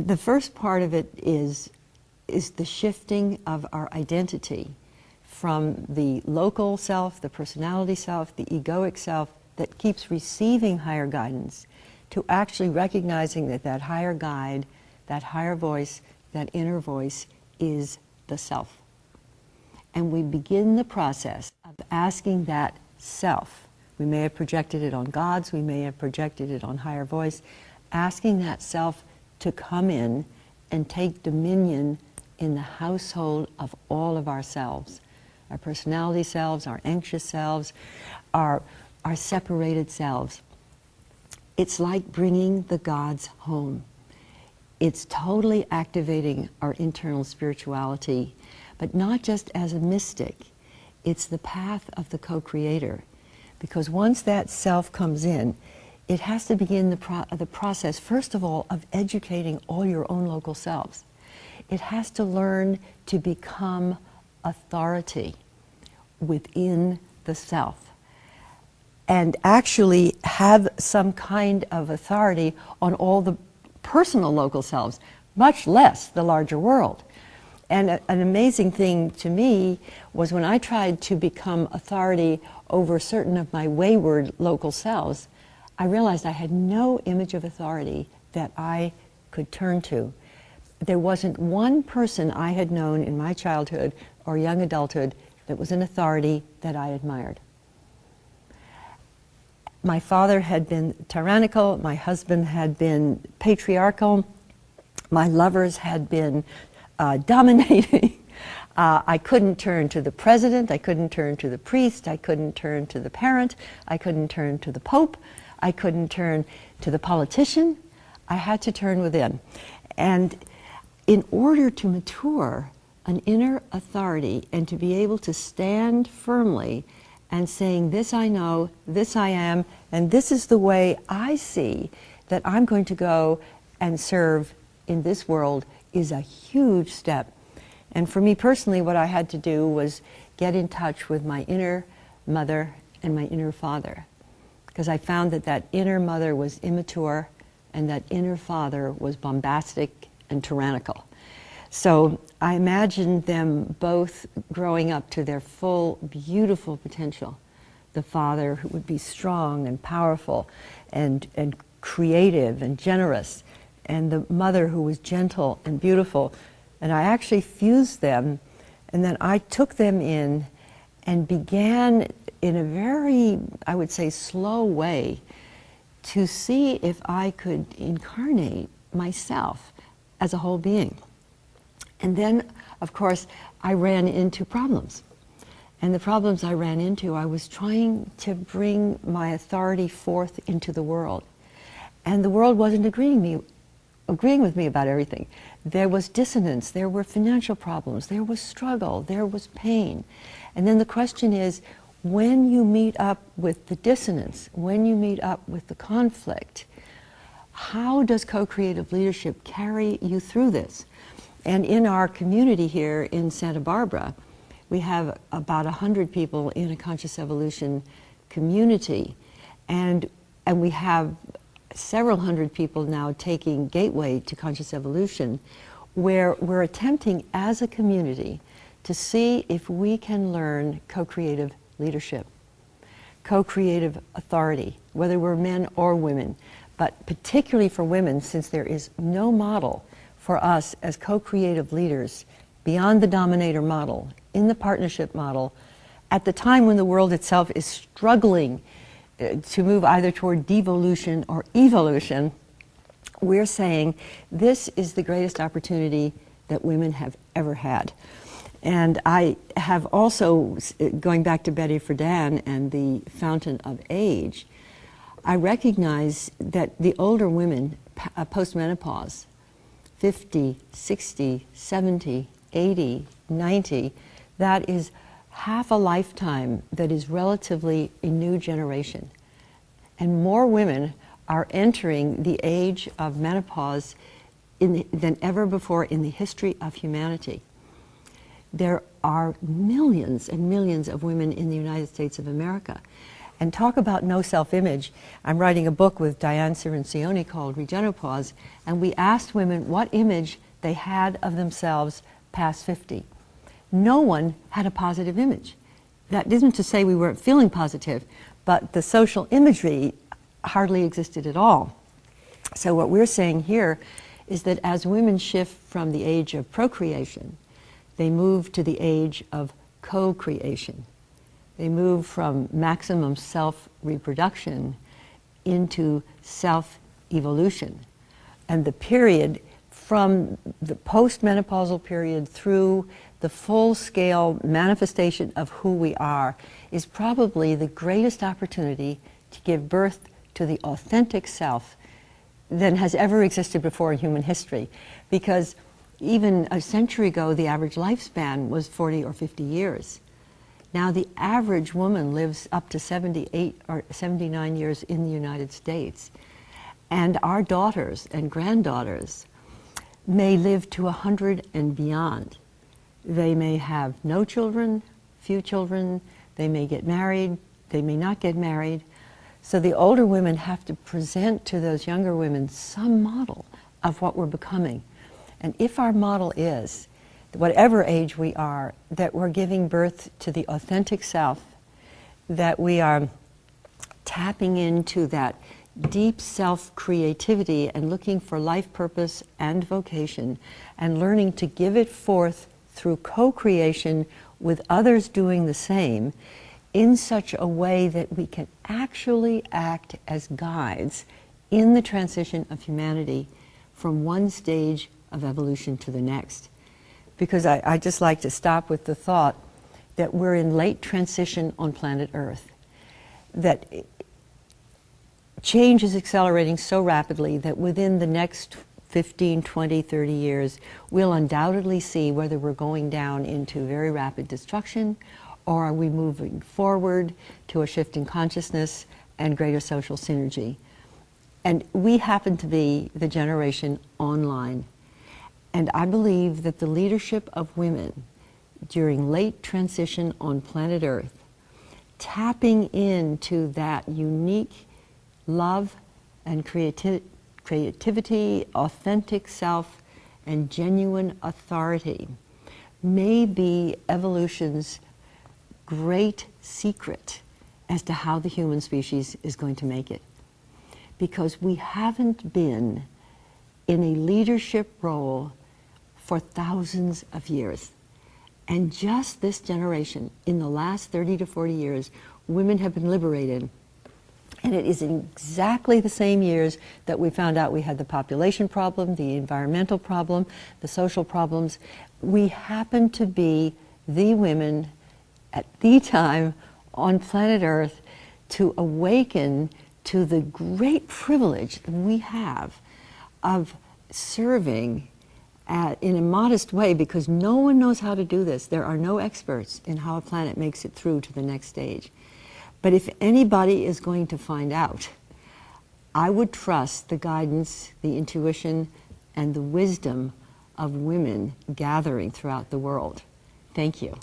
the first part of it is the shifting of our identity from the local self, the personality self, the egoic self that keeps receiving higher guidance, to actually recognizing that that higher guide, that higher voice, that inner voice is the self. And we begin the process of asking that self. We may have projected it on gods, we may have projected it on higher voice, asking that self to come in and take dominion in the household of all of ourselves. Our personality selves, our anxious selves, our separated selves. It's like bringing the gods home. It's totally activating our internal spirituality, but not just as a mystic. It's the path of the co-creator. Because once that self comes in, it has to begin the process, first of all, of educating all your own local selves. It has to learn to become authority within the self and actually have some kind of authority on all the personal local selves, much less the larger world. And an amazing thing to me was when I tried to become authority over certain of my wayward local selves, I realized I had no image of authority that I could turn to. There wasn't one person I had known in my childhood or young adulthood that was an authority that I admired. My father had been tyrannical, my husband had been patriarchal, my lovers had been dominating. I couldn't turn to the president, I couldn't turn to the priest, I couldn't turn to the parent, I couldn't turn to the pope, I couldn't turn to the politician. I had to turn within. And in order to mature an inner authority and to be able to stand firmly and saying, this I know, this I am, and this is the way I see that I'm going to go and serve in this world, is a huge step. And for me personally, what I had to do was get in touch with my inner mother and my inner father. Because I found that that inner mother was immature and that inner father was bombastic and tyrannical. So I imagined them both growing up to their full, beautiful potential. The father who would be strong and powerful and creative and generous, and the mother who was gentle and beautiful. And I actually fused them, and then I took them in and began in a very, I would say, slow way to see if I could incarnate myself as a whole being. And then, of course, I ran into problems. And the problems I ran into, I was trying to bring my authority forth into the world. And the world wasn't agreeing with me about everything. There was dissonance, there were financial problems, there was struggle, there was pain. And then the question is, when you meet up with the dissonance, when you meet up with the conflict, how does co-creative leadership carry you through this? And in our community here in Santa Barbara, we have about 100 people in a conscious evolution community. And we have several hundred people now taking Gateway to Conscious Evolution, where we're attempting as a community to see if we can learn co-creative leadership, co-creative authority, whether we're men or women, but particularly for women, since there is no model for us as co-creative leaders beyond the dominator model, in the partnership model, at the time when the world itself is struggling to move either toward devolution or evolution. We're saying this is the greatest opportunity that women have ever had. And I have also, going back to Betty Friedan and the Fountain of Age, I recognize that the older women, post-menopause, 50, 60, 70, 80, 90, that is half a lifetime that is relatively a new generation. And more women are entering the age of menopause than ever before in the history of humanity. There are millions and millions of women in the United States of America. And talk about no self-image. I'm writing a book with Diane Cirincione called Regenopause, and we asked women what image they had of themselves past 50. No one had a positive image. That isn't to say we weren't feeling positive, but the social imagery hardly existed at all. So what we're saying here is that as women shift from the age of procreation, they move to the age of co-creation. They move from maximum self-reproduction into self-evolution. And the period from the post-menopausal period through the full-scale manifestation of who we are is probably the greatest opportunity to give birth to the authentic self than has ever existed before in human history. Because even a century ago, the average lifespan was 40 or 50 years. Now the average woman lives up to 78 or 79 years in the United States. And our daughters and granddaughters may live to 100 and beyond. They may have no children, few children, they may get married, they may not get married. So the older women have to present to those younger women some model of what we're becoming. And if our model is, whatever age we are, that we're giving birth to the authentic self, that we are tapping into that deep self-creativity and looking for life purpose and vocation, and learning to give it forth through co-creation with others doing the same, in such a way that we can actually act as guides in the transition of humanity from one stage of evolution to the next. Because I just like to stop with the thought that we're in late transition on planet Earth. That change is accelerating so rapidly that within the next 15, 20, 30 years, we'll undoubtedly see whether we're going down into very rapid destruction, or are we moving forward to a shift in consciousness and greater social synergy. And we happen to be the generation online. And I believe that the leadership of women during late transition on planet Earth, tapping into that unique love and creativity, authentic self, and genuine authority, may be evolution's great secret as to how the human species is going to make it. Because we haven't been in a leadership role for thousands of years. And just this generation, in the last 30 to 40 years, women have been liberated. And it is in exactly the same years that we found out we had the population problem, the environmental problem, the social problems. We happen to be the women at the time on planet Earth to awaken to the great privilege that we have of serving in a modest way, because no one knows how to do this. There are no experts in how a planet makes it through to the next stage. But if anybody is going to find out, I would trust the guidance, the intuition, and the wisdom of women gathering throughout the world. Thank you.